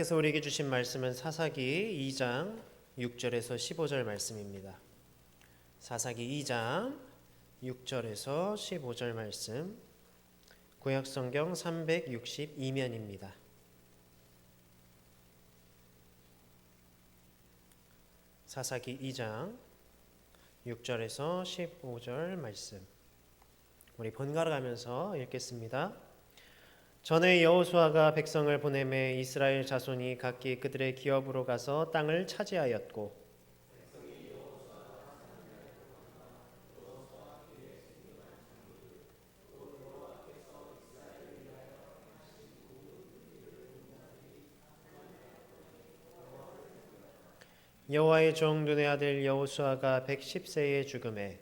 하나님께서 우리에게 주신 말씀은 사사기 2장 6절에서 15절 말씀입니다. 사사기 2장 6절에서 15절 말씀, 구약성경 362면입니다. 사사기 2장 6절에서 15절 말씀, 우리 번갈아 가면서 읽겠습니다. 전에 여호수아가 백성을 보내매 이스라엘 자손이 각기 그들의 기업으로 가서 땅을 차지하였고 여호와의 종 눈의 아들 여호수아가 110세에 죽음에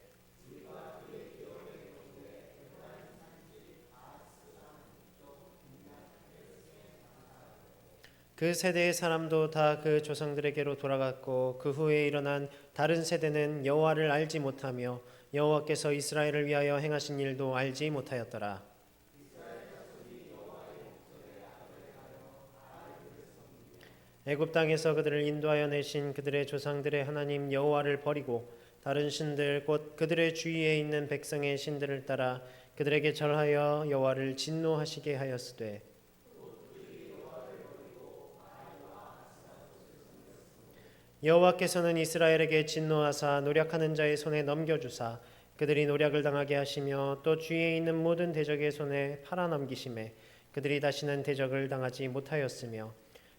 그 세대의 사람도 다 그 조상들에게로 돌아갔고 그 후에 일어난 다른 세대는 여호와를 알지 못하며 여호와께서 이스라엘을 위하여 행하신 일도 알지 못하였더라. 애굽 땅에서 그들을 인도하여 내신 그들의 조상들의 하나님 여호와를 버리고 다른 신들 곧 그들의 주위에 있는 백성의 신들을 따라 그들에게 절하여 여호와를 진노하시게 하였으되 여호와께서는 이스라엘에게 진노하사 노략하는 자의 손에 넘겨주사 그들이 노략을 당하게 하시며 또 주위에 있는 모든 대적의 손에 팔아넘기심에 그들이 다시는 대적을 당하지 못하였으며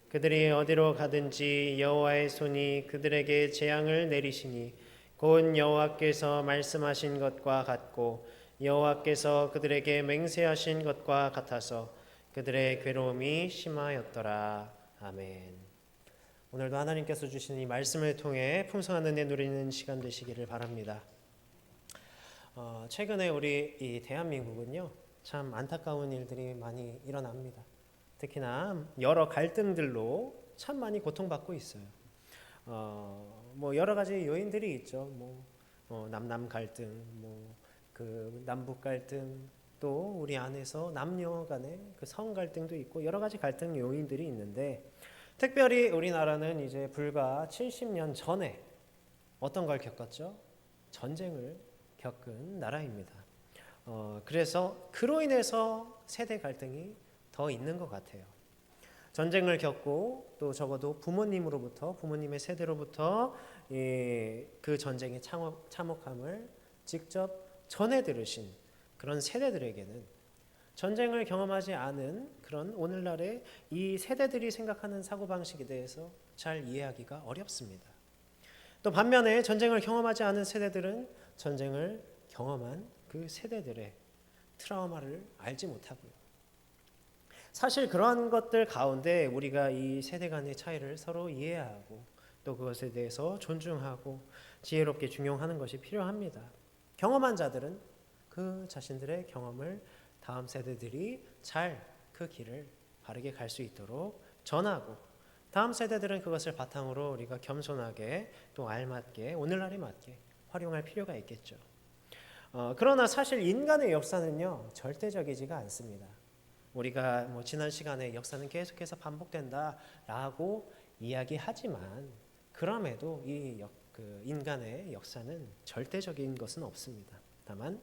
그들이 어디로 가든지 여호와의 손이 그들에게 재앙을 내리시니 곧 여호와께서 말씀하신 것과 같고 여호와께서 그들에게 맹세하신 것과 같아서 그들의 괴로움이 심하였더라. 아멘. 오늘도 하나님께서 주신 이 말씀을 통해 풍성한 은혜 누리는 시간 되시기를 바랍니다. 최근에 우리 이 대한민국은요, 참 안타까운 일들이 많이 일어납니다. 특히나 여러 갈등들로 참 많이 고통받고 있어요. 뭐 여러 가지 요인들이 있죠. 남남 갈등, 그 남북 갈등, 또 우리 안에서 남녀 간의 그 성 갈등도 있고 여러 가지 갈등 요인들이 있는데, 특별히 우리나라는 이제 불과 70년 전에 어떤 걸 겪었죠? 전쟁을 겪은 나라입니다. 그래서 그로 인해서 세대 갈등이 더 있는 것 같아요. 전쟁을 겪고 또 적어도 부모님의 세대로부터 그 전쟁의 참혹함을 직접 전해 들으신 그런 세대들에게는 전쟁을 경험하지 않은 그런 오늘날의 이 세대들이 생각하는 사고방식에 대해서 잘 이해하기가 어렵습니다. 또 반면에 전쟁을 경험하지 않은 세대들은 전쟁을 경험한 그 세대들의 트라우마를 알지 못하고요. 사실 그러한 것들 가운데 우리가 이 세대 간의 차이를 서로 이해하고 또 그것에 대해서 존중하고 지혜롭게 중용하는 것이 필요합니다. 경험한 자들은 그 자신들의 경험을 다음 세대들이 잘 그 길을 바르게 갈 수 있도록 전하고, 다음 세대들은 그것을 바탕으로 우리가 겸손하게 또 알맞게 오늘날에 맞게 활용할 필요가 있겠죠. 그러나 사실 인간의 역사는요 절대적이지가 않습니다. 우리가 지난 시간에 역사는 계속해서 반복된다라고 이야기하지만 그럼에도 그 인간의 역사는 절대적인 것은 없습니다. 다만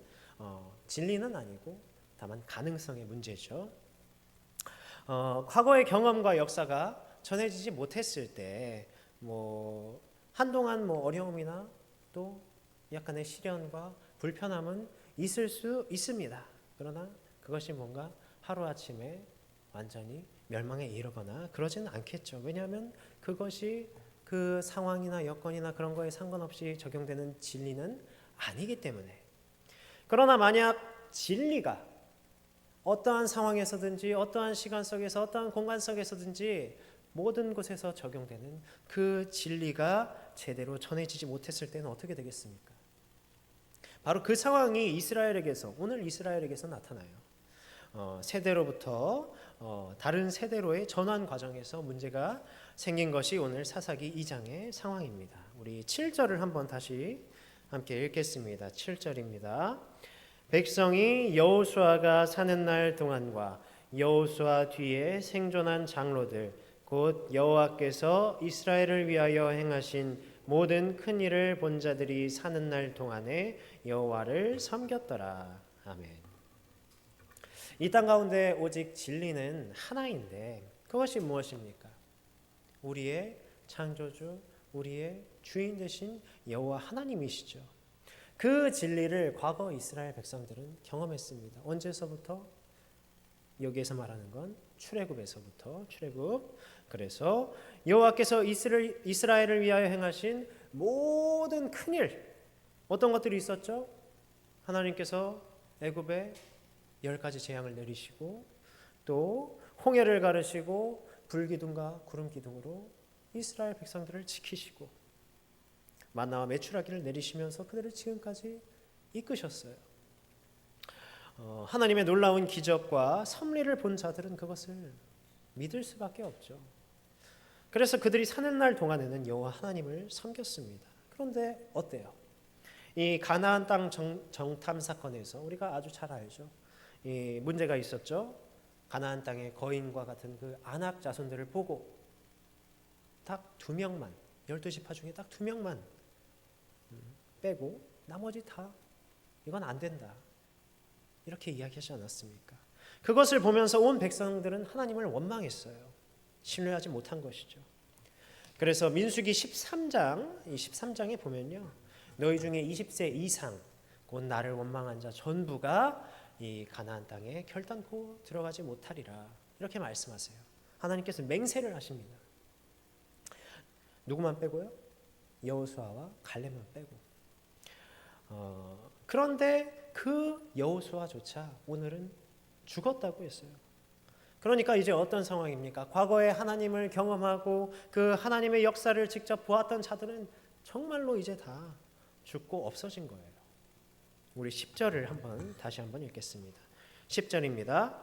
진리는 아니고 다만 가능성의 문제죠. 과거의 경험과 역사가 전해지지 못했을 때 한동안 어려움이나 또 약간의 시련과 불편함은 있을 수 있습니다. 그러나 그것이 뭔가 하루아침에 완전히 멸망에 이르거나 그러지는 않겠죠. 왜냐하면 그것이 그 상황이나 여건이나 그런 거에 상관없이 적용되는 진리는 아니기 때문에. 그러나 만약 진리가 어떠한 상황에서든지 어떠한 시간 속에서 어떠한 공간 속에서든지 모든 곳에서 적용되는 그 진리가 제대로 전해지지 못했을 때는 어떻게 되겠습니까? 바로 그 상황이 오늘 이스라엘에게서 나타나요. 세대로부터 다른 세대로의 전환 과정에서 문제가 생긴 것이 오늘 사사기 2장의 상황입니다. 우리 7절을 한번 다시 함께 읽겠습니다. 7절입니다. 백성이 여호수아가 사는 날 동안과 여호수아 뒤에 생존한 장로들 곧 여호와께서 이스라엘을 위하여 행하신 모든 큰 일을 본 자들이 사는 날 동안에 여호와를 섬겼더라. 아멘. 이 땅 가운데 오직 진리는 하나인데 그것이 무엇입니까? 우리의 창조주, 우리의 주인 되신 여호와 하나님이시죠. 그 진리를 과거 이스라엘 백성들은 경험했습니다. 언제서부터? 여기에서 말하는 건 출애굽에서부터. 출애굽. 그래서 여호와께서 이스라엘을 위하여 행하신 모든 큰일, 어떤 것들이 있었죠? 하나님께서 애굽에 10가지 재앙을 내리시고 또 홍해를 가르시고 불기둥과 구름기둥으로 이스라엘 백성들을 지키시고 만나와 메추라기를 내리시면서 그들을 지금까지 이끄셨어요. 하나님의 놀라운 기적과 섭리를 본 자들은 그것을 믿을 수밖에 없죠. 그래서 그들이 사는 날 동안에는 여호와 하나님을 섬겼습니다. 그런데 어때요? 이 가나안 땅 정탐 사건에서 우리가 아주 잘 알죠. 이 문제가 있었죠. 가나안 땅의 거인과 같은 그 아낙 자손들을 보고 딱 2명만, 12지파 중에 딱 2명만 빼고 나머지 다 이건 안 된다, 이렇게 이야기하지 않았습니까? 그것을 보면서 온 백성들은 하나님을 원망했어요. 신뢰하지 못한 것이죠. 그래서 민수기 13장, 이 13장에 보면요, 너희 중에 20세 이상 곧 나를 원망한 자 전부가 이 가나안 땅에 결단코 들어가지 못하리라, 이렇게 말씀하세요. 하나님께서 맹세를 하십니다. 누구만 빼고요? 여호수아와 갈렙만 빼고. 그런데 그 여호수아조차 오늘은 죽었다고 했어요. 그러니까 이제 어떤 상황입니까? 과거에 하나님을 경험하고 그 하나님의 역사를 직접 보았던 자들은 정말로 이제 다 죽고 없어진 거예요. 우리 10절을 다시 한번 읽겠습니다. 10절입니다.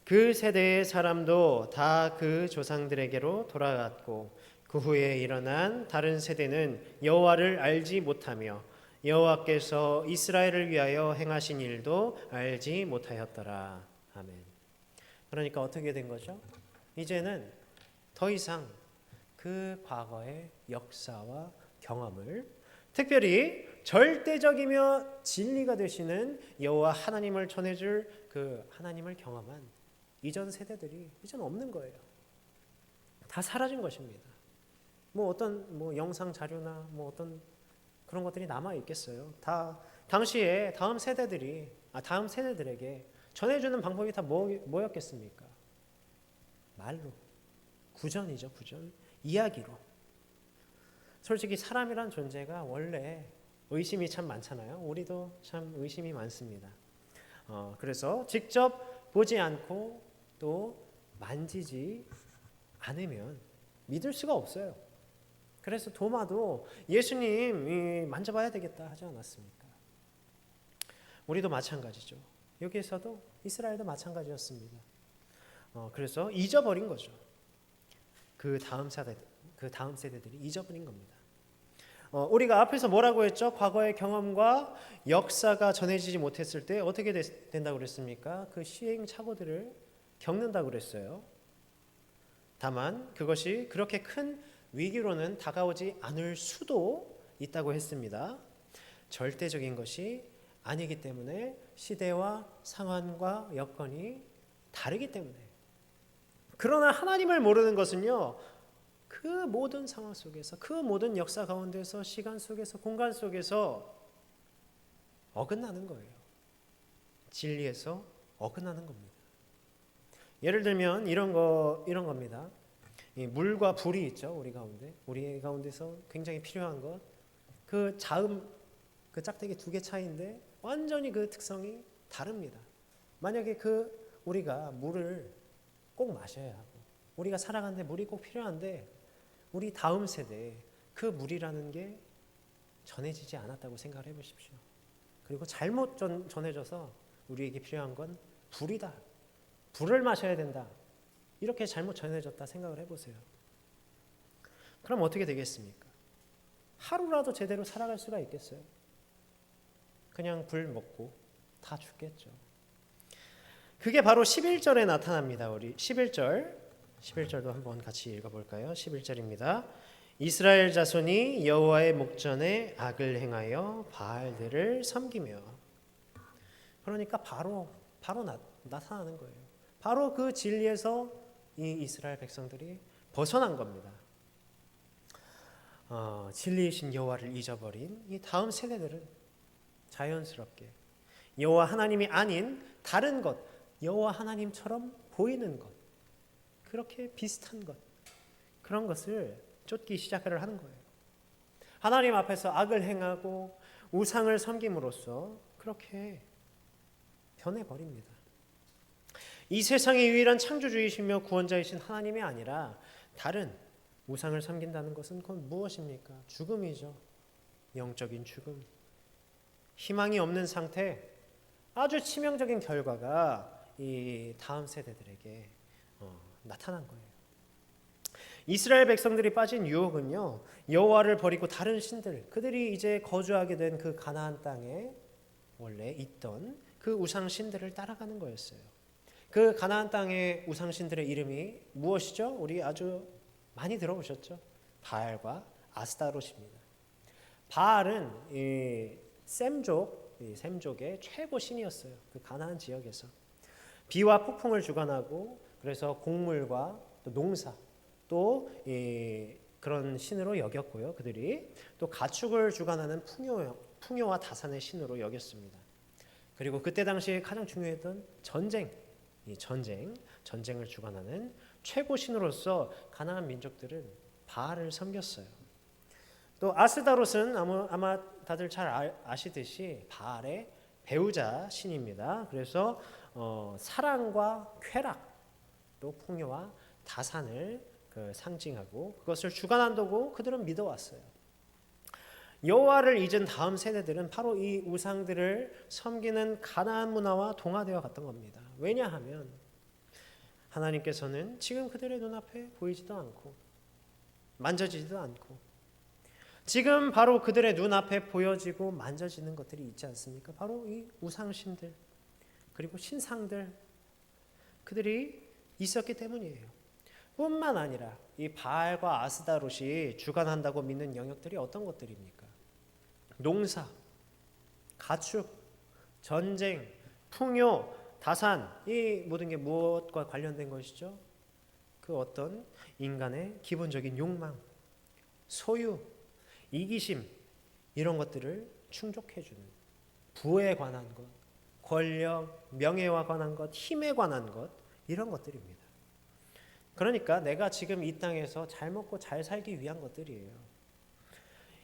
그 세대의 사람도 다 그 조상들에게로 돌아갔고 그 후에 일어난 다른 세대는 여호와를 알지 못하며 여호와께서 이스라엘을 위하여 행하신 일도 알지 못하였더라. 아멘. 그러니까 어떻게 된 거죠? 이제는 더 이상 그 과거의 역사와 경험을, 특별히 절대적이며 진리가 되시는 여호와 하나님을 전해줄 그 하나님을 경험한 이전 세대들이 이제는 없는 거예요. 다 사라진 것입니다. 어떤 영상 자료나 어떤 그런 것들이 남아 있겠어요. 다 당시에 다음 세대들에게 전해주는 방법이 다 뭐였겠습니까? 말로, 구전이죠, 구전. 이야기로. 솔직히 사람이란 존재가 원래 의심이 참 많잖아요. 우리도 참 의심이 많습니다. 그래서 직접 보지 않고 또 만지지 않으면 믿을 수가 없어요. 그래서 도마도 예수님 만져봐야 되겠다 하지 않았습니까? 우리도 마찬가지죠. 여기에서도 이스라엘도 마찬가지였습니다. 그래서 잊어버린 거죠. 그 다음 세대들이 잊어버린 겁니다. 우리가 앞에서 뭐라고 했죠? 과거의 경험과 역사가 전해지지 못했을 때 어떻게 된다고 그랬습니까? 그 시행착오들을 겪는다고 그랬어요. 다만 그것이 그렇게 큰 위기로는 다가오지 않을 수도 있다고 했습니다. 절대적인 것이 아니기 때문에 시대와 상황과 여건이 다르기 때문에. 그러나 하나님을 모르는 것은요, 그 모든 상황 속에서, 그 모든 역사 가운데서, 시간 속에서, 공간 속에서 어긋나는 거예요. 진리에서 어긋나는 겁니다. 예를 들면 이런 겁니다. 이 물과 불이 있죠, 우리 가운데서 굉장히 필요한 것. 그 자음, 그 짝대기 2개 차이인데 완전히 그 특성이 다릅니다. 만약에 우리가 물을 꼭 마셔야 하고, 우리가 살아가는데 물이 꼭 필요한데 우리 다음 세대에 그 물이라는 게 전해지지 않았다고 생각을 해보십시오. 그리고 잘못 전해져서 우리에게 필요한 건 불이다, 불을 마셔야 된다, 이렇게 잘못 전해졌다 생각을 해보세요. 그럼 어떻게 되겠습니까? 하루라도 제대로 살아갈 수가 있겠어요? 그냥 불 먹고 다 죽겠죠. 그게 바로 11절에 나타납니다. 우리 11절 11절도 한번 같이 읽어볼까요? 11절입니다. 이스라엘 자손이 여호와의 목전에 악을 행하여 바알들을 섬기며. 그러니까 바로 나타나는 거예요. 바로 그 진리에서 이 이스라엘 백성들이 벗어난 겁니다. 진리이신 여호와를 잊어버린 이 다음 세대들은 자연스럽게 여호와 하나님이 아닌 다른 것, 여호와 하나님처럼 보이는 것, 그렇게 비슷한 것, 그런 것을 쫓기 시작을 하는 거예요. 하나님 앞에서 악을 행하고 우상을 섬김으로써 그렇게 변해버립니다. 이 세상의 유일한 창조주이시며 구원자이신 하나님이 아니라 다른 우상을 섬긴다는 것은 그건 무엇입니까? 죽음이죠. 영적인 죽음. 희망이 없는 상태, 아주 치명적인 결과가 이 다음 세대들에게 나타난 거예요. 이스라엘 백성들이 빠진 유혹은요, 여호와를 버리고 다른 신들, 그들이 이제 거주하게 된 그 가나안 땅에 원래 있던 그 우상 신들을 따라가는 거였어요. 그 가나안 땅의 우상 신들의 이름이 무엇이죠? 우리 아주 많이 들어보셨죠? 바알과 아스타롯입니다. 바알은 이 셈족의 최고 신이었어요. 그 가나안 지역에서 비와 폭풍을 주관하고, 그래서 곡물과 또 농사, 또 그런 신으로 여겼고요. 그들이 또 가축을 주관하는 풍요와 다산의 신으로 여겼습니다. 그리고 그때 당시에 가장 중요했던 전쟁을 주관하는 최고 신으로서 가나안 민족들은 바알을 섬겼어요. 또 아스다롯은 아마 다들 잘 아시듯이 바알의 배우자 신입니다. 그래서 사랑과 쾌락, 또 풍요와 다산을 상징하고 그것을 주관한다고 그들은 믿어왔어요. 여호와를 잊은 다음 세대들은 바로 이 우상들을 섬기는 가나안 문화와 동화되어 갔던 겁니다. 왜냐하면 하나님께서는 지금 그들의 눈앞에 보이지도 않고 만져지지도 않고, 지금 바로 그들의 눈앞에 보여지고 만져지는 것들이 있지 않습니까? 바로 이 우상신들 그리고 신상들, 그들이 있었기 때문이에요. 뿐만 아니라 이 바알과 아스다롯이 주관한다고 믿는 영역들이 어떤 것들입니까? 농사, 가축, 전쟁, 풍요, 다산, 이 모든 게 무엇과 관련된 것이죠? 그 어떤 인간의 기본적인 욕망, 소유, 이기심, 이런 것들을 충족해주는, 부에 관한 것, 권력, 명예와 관한 것, 힘에 관한 것, 이런 것들입니다. 그러니까 내가 지금 이 땅에서 잘 먹고 잘 살기 위한 것들이에요.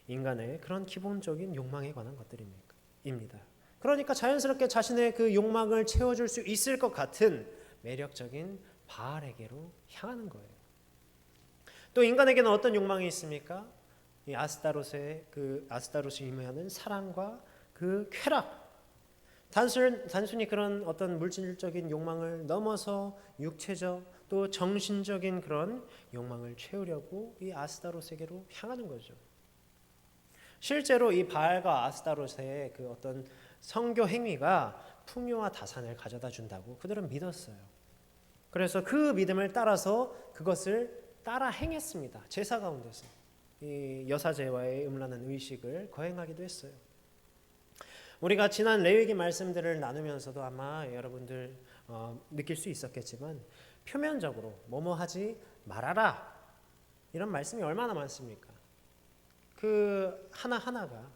인간의 그런 기본적인 욕망에 관한 것들입니다. 그러니까 자연스럽게 자신의 그 욕망을 채워줄 수 있을 것 같은 매력적인 바알에게로 향하는 거예요. 또 인간에게는 어떤 욕망이 있습니까? 이 아스타롯이 의미하는 사랑과 그 쾌락, 단순히 그런 어떤 물질적인 욕망을 넘어서 육체적 또 정신적인 그런 욕망을 채우려고 이 아스타롯에게로 향하는 거죠. 실제로 이 바알과 아스타롯의 그 어떤 성교 행위가 풍요와 다산을 가져다 준다고 그들은 믿었어요. 그래서 그 믿음을 따라서 그것을 따라 행했습니다. 제사 가운데서 이 여사제와의 음란한 의식을 거행하기도 했어요. 우리가 지난 레위기 말씀들을 나누면서도 아마 여러분들 느낄 수 있었겠지만, 표면적으로 뭐뭐 하지 말아라 이런 말씀이 얼마나 많습니까? 그 하나하나가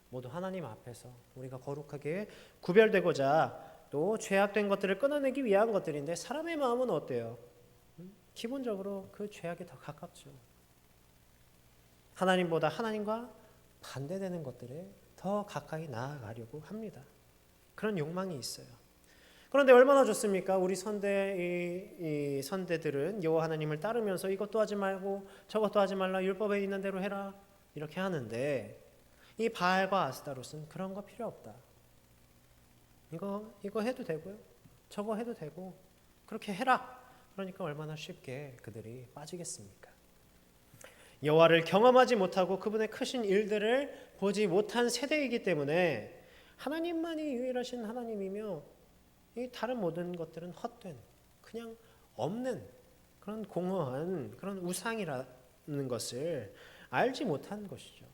모두 하나님 앞에서 우리가 거룩하게 구별되고자 또 죄악된 것들을 끊어내기 위한 것들인데, 사람의 마음은 어때요? 기본적으로 그 죄악에 더 가깝죠. 하나님보다 하나님과 반대되는 것들에 더 가까이 나아가려고 합니다. 그런 욕망이 있어요. 그런데 얼마나 좋습니까? 우리 이 선대들은 여호와 하나님을 따르면서 이것도 하지 말고 저것도 하지 말라, 율법에 있는 대로 해라, 이렇게 하는데, 이 바알과 아스타롯은 그런 거 필요 없다. 이거 해도 되고요, 저거 해도 되고, 그렇게 해라. 그러니까 얼마나 쉽게 그들이 빠지겠습니까? 여호와를 경험하지 못하고 그분의 크신 일들을 보지 못한 세대이기 때문에 하나님만이 유일하신 하나님이며 이 다른 모든 것들은 헛된, 그냥 없는 그런 공허한 그런 우상이라는 것을 알지 못한 것이죠.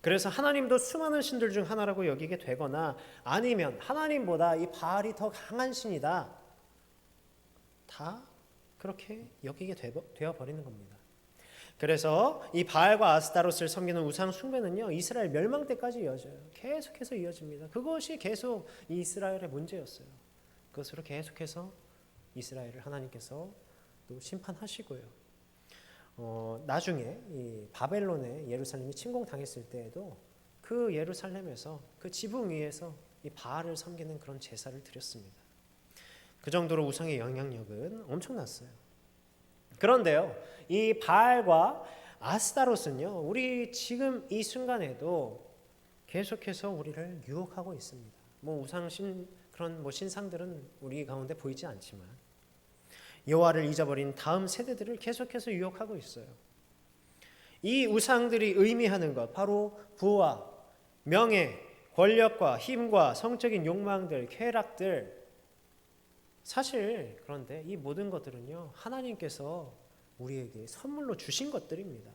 그래서 하나님도 수많은 신들 중 하나라고 여기게 되거나 아니면 하나님보다 이 바알이 더 강한 신이다. 다 그렇게 여기게 되어버리는 겁니다. 그래서 이 바알과 아스타롯을 섬기는 우상 숭배는요, 이스라엘 멸망 때까지 이어져요. 계속해서 이어집니다. 그것이 계속 이 이스라엘의 문제였어요. 그것으로 계속해서 이스라엘을 하나님께서 또 심판하시고요. 나중에 이 바벨론에 예루살렘이 침공당했을 때에도 그 예루살렘에서 그 지붕 위에서 이 바알을 섬기는 그런 제사를 드렸습니다. 그 정도로 우상의 영향력은 엄청났어요. 그런데요, 이 바알과 아스타롯은요, 우리 지금 이 순간에도 계속해서 우리를 유혹하고 있습니다. 뭐 우상신 그런 뭐 신상들은 우리 가운데 보이지 않지만 여호와를 잊어버린 다음 세대들을 계속해서 유혹하고 있어요. 이 우상들이 의미하는 것, 바로 부와 명예, 권력과 힘과 성적인 욕망들, 쾌락들, 사실 그런데 이 모든 것들은요, 하나님께서 우리에게 선물로 주신 것들입니다.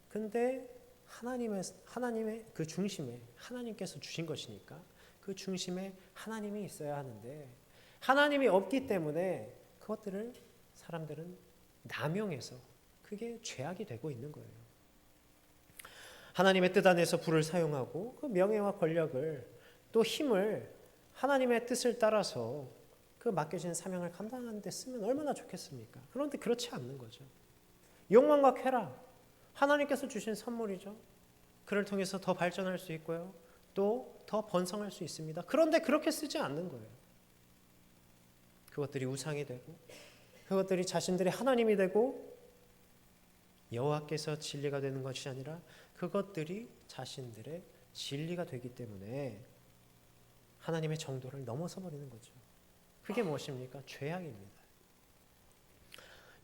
근데 하나님의 그 중심에 하나님께서 주신 것이니까 그 중심에 하나님이 있어야 하는데 하나님이 없기 때문에 그것들을 사람들은 남용해서 그게 죄악이 되고 있는 거예요. 하나님의 뜻 안에서 불을 사용하고 그 명예와 권력을 또 힘을 하나님의 뜻을 따라서 그 맡겨진 사명을 감당하는 데 쓰면 얼마나 좋겠습니까? 그런데 그렇지 않는 거죠. 욕망과 쾌락, 하나님께서 주신 선물이죠. 그를 통해서 더 발전할 수 있고요. 또 더 번성할 수 있습니다. 그런데 그렇게 쓰지 않는 거예요. 그것들이 우상이 되고 그것들이 자신들의 하나님이 되고 여호와께서 진리가 되는 것이 아니라 그것들이 자신들의 진리가 되기 때문에 하나님의 정도를 넘어서 버리는 거죠. 그게 무엇입니까? 죄악입니다.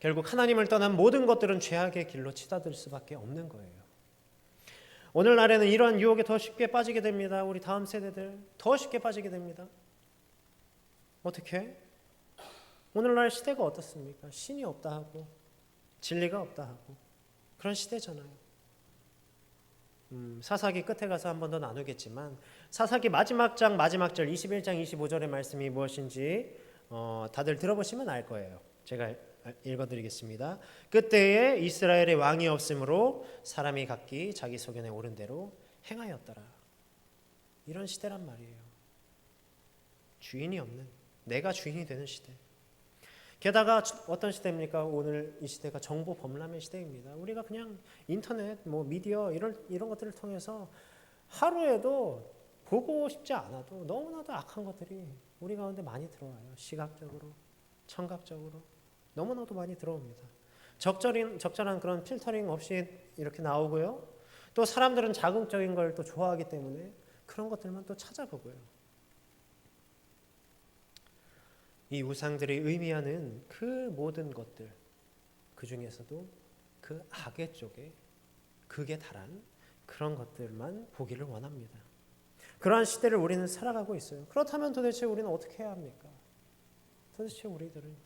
결국 하나님을 떠난 모든 것들은 죄악의 길로 치닫을 수밖에 없는 거예요. 오늘날에는 이러한 유혹에 더 쉽게 빠지게 됩니다. 우리 다음 세대들 더 쉽게 빠지게 됩니다. 어떻게? 오늘날 시대가 어떻습니까? 신이 없다 하고 진리가 없다 하고 그런 시대잖아요. 사사기 끝에 가서 한 번 더 나누겠지만 사사기 마지막 장 마지막 절 21장 25절의 말씀이 무엇인지 다들 들어보시면 알 거예요. 제가 읽어드리겠습니다. 그때에 이스라엘의 왕이 없으므로 사람이 각기 자기 소견에 오른 대로 행하였더라. 이런 시대란 말이에요. 주인이 없는, 내가 주인이 되는 시대. 게다가 어떤 시대입니까? 오늘 이 시대가 정보 범람의 시대입니다. 우리가 그냥 인터넷, 뭐 미디어 이런 것들을 통해서 하루에도 보고 싶지 않아도 너무나도 악한 것들이 우리 가운데 많이 들어와요. 시각적으로, 청각적으로 너무나도 많이 들어옵니다. 적절한 그런 필터링 없이 이렇게 나오고요. 또 사람들은 자극적인 걸 또 좋아하기 때문에 그런 것들만 또 찾아보고요. 이 우상들이 의미하는 그 모든 것들, 그 중에서도 그 악의 쪽에 극에 달한 그런 것들만 보기를 원합니다. 그러한 시대를 우리는 살아가고 있어요. 그렇다면 도대체 우리는 어떻게 해야 합니까? 도대체 우리들은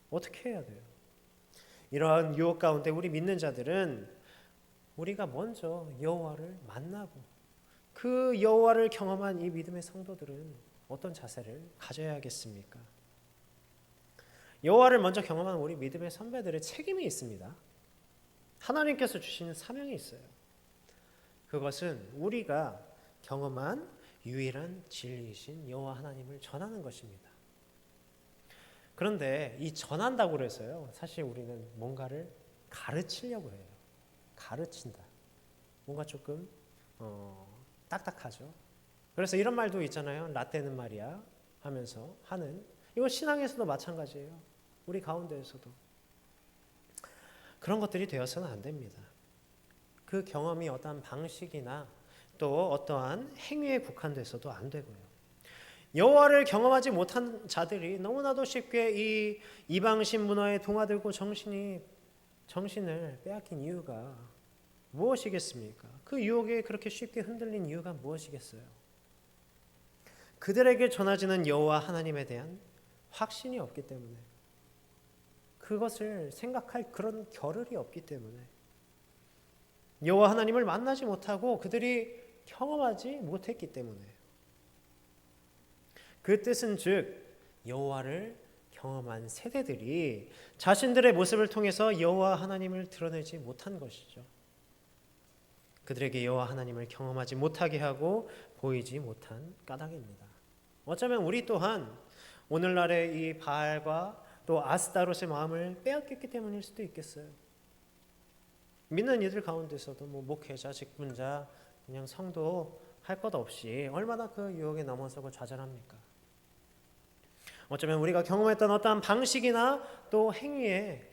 어떻게 해야 돼요? 이러한 유혹 가운데 우리 믿는 자들은 우리가 먼저 여호와를 만나고 그 여호와를 경험한 이 믿음의 성도들은 어떤 자세를 가져야겠습니까? 여호와를 먼저 경험한 우리 믿음의 선배들의 책임이 있습니다. 하나님께서 주시는 사명이 있어요. 그것은 우리가 경험한 유일한 진리이신 여호와 하나님을 전하는 것입니다. 그런데 이 전한다고 그래서요, 사실 우리는 뭔가를 가르치려고 해요. 가르친다. 뭔가 조금 딱딱하죠. 그래서 이런 말도 있잖아요. 라떼는 말이야 하면서 하는, 이거 신앙에서도 마찬가지예요. 우리 가운데에서도 그런 것들이 되어서는 안 됩니다. 그 경험이 어떠한 방식이나 또 어떠한 행위에 국한돼서도 안 되고요. 여호와를 경험하지 못한 자들이 너무나도 쉽게 이 이방신 문화에 동화되고 정신을 빼앗긴 이유가 무엇이겠습니까? 그 유혹에 그렇게 쉽게 흔들린 이유가 무엇이겠어요? 그들에게 전해지는 여호와 하나님에 대한 확신이 없기 때문에, 그것을 생각할 그런 겨를이 없기 때문에 여호와 하나님을 만나지 못하고 그들이 경험하지 못했기 때문에 그 뜻은 즉 여호와를 경험한 세대들이 자신들의 모습을 통해서 여호와 하나님을 드러내지 못한 것이죠. 그들에게 여호와 하나님을 경험하지 못하게 하고 보이지 못한 까닭입니다. 어쩌면 우리 또한 오늘날의 이 바알과 또 아스타롯의 마음을 빼앗겼기 때문일 수도 있겠어요. 믿는 이들 가운데서도 목회자, 직분자, 그냥 성도 할 것 없이 얼마나 그 유혹에 넘어서고 좌절합니까? 어쩌면 우리가 경험했던 어떠한 방식이나 또 행위에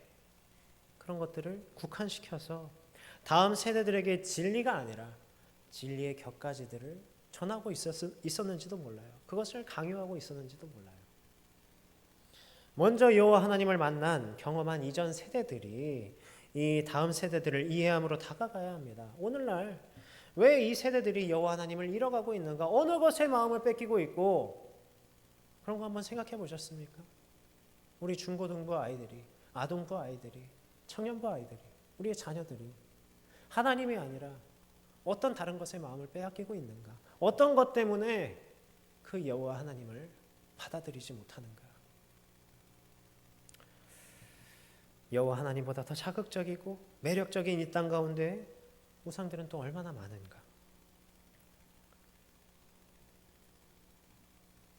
그런 것들을 국한시켜서 다음 세대들에게 진리가 아니라 진리의 격가지들을 전하고 있었는지도 몰라요. 그것을 강요하고 있었는지도 몰라요. 먼저 여호와 하나님을 만난 경험한 이전 세대들이 이 다음 세대들을 이해함으로 다가가야 합니다. 오늘날 왜 이 세대들이 여호와 하나님을 잃어가고 있는가? 어느 것에 마음을 뺏기고 있고 그런 거 한번 생각해 보셨습니까? 우리 중고등부 아이들이, 아동부 아이들이, 청년부 아이들이, 우리의 자녀들이 하나님이 아니라 어떤 다른 것에 마음을 빼앗기고 있는가? 어떤 것 때문에 그 여호와 하나님을 받아들이지 못하는가? 여호와 하나님보다 더 자극적이고 매력적인 이 땅 가운데 우상들은 또 얼마나 많은가?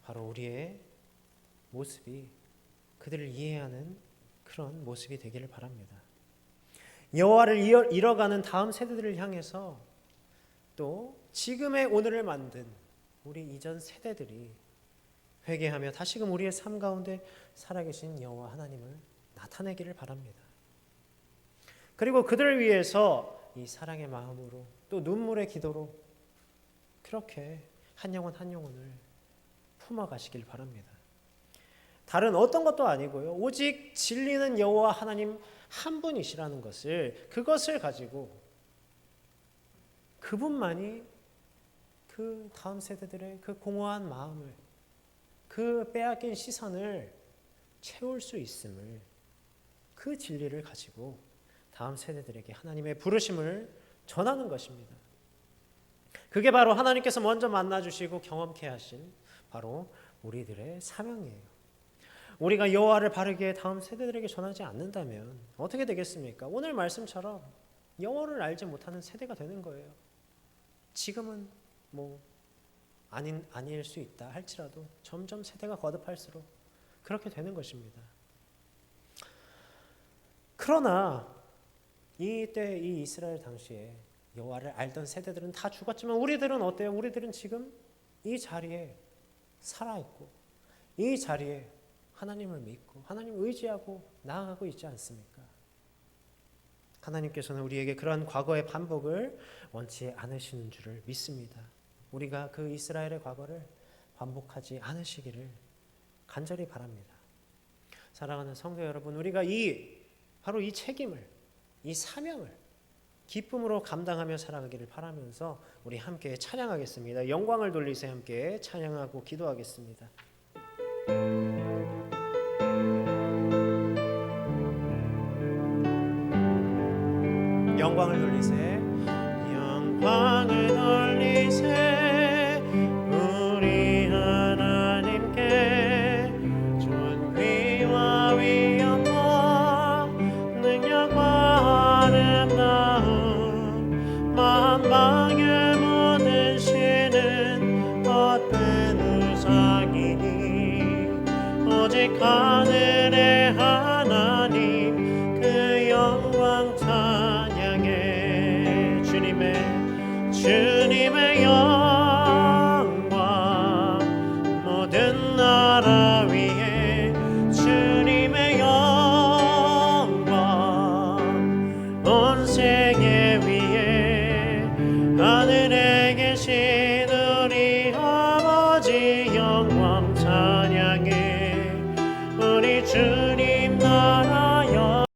바로 우리의 모습이 그들을 이해하는 그런 모습이 되기를 바랍니다. 여호와를 잃어가는 다음 세대들을 향해서 또 지금의 오늘을 만든 우리 이전 세대들이 회개하며 다시금 우리의 삶 가운데 살아계신 여호와 하나님을 나타내기를 바랍니다. 그리고 그들을 위해서 이 사랑의 마음으로 또 눈물의 기도로 그렇게 한 영혼 한 영혼을 품어가시길 바랍니다. 다른 어떤 것도 아니고요. 오직 진리는 여호와 하나님 한 분이시라는 것을 그것을 가지고 그분만이 그 다음 세대들의 그 공허한 마음을 그 빼앗긴 시선을 채울 수 있음을 그 진리를 가지고 다음 세대들에게 하나님의 부르심을 전하는 것입니다. 그게 바로 하나님께서 먼저 만나주시고 경험케 하신 바로 우리들의 사명이에요. 우리가 여호와를 바르게 다음 세대들에게 전하지 않는다면 어떻게 되겠습니까? 오늘 말씀처럼 여호와를 알지 못하는 세대가 되는 거예요. 지금은 아닐 수 있다 할지라도 점점 세대가 거듭할수록 그렇게 되는 것입니다. 그러나 이때 이 이스라엘 당시에 여호와를 알던 세대들은 다 죽었지만 우리들은 어때요? 우리들은 지금 이 자리에 살아있고 이 자리에 하나님을 믿고 하나님을 의지하고 나아가고 있지 않습니까? 하나님께서는 우리에게 그러한 과거의 반복을 원치 않으시는 줄을 믿습니다. 우리가 그 이스라엘의 과거를 반복하지 않으시기를 간절히 바랍니다. 사랑하는 성도 여러분, 우리가 바로 이 책임을, 이 사명을 기쁨으로 감당하며 살아가기를 바라면서 우리 함께 찬양하겠습니다. 영광을 돌리세 함께 찬양하고 기도하겠습니다. 영광을 돌리세, 영광을 돌리세, 우리 하나님께 존귀와 위엄과 능력과 아름다움 만방의 모든 신은 헛된 우상이니 오직 하늘의 하나님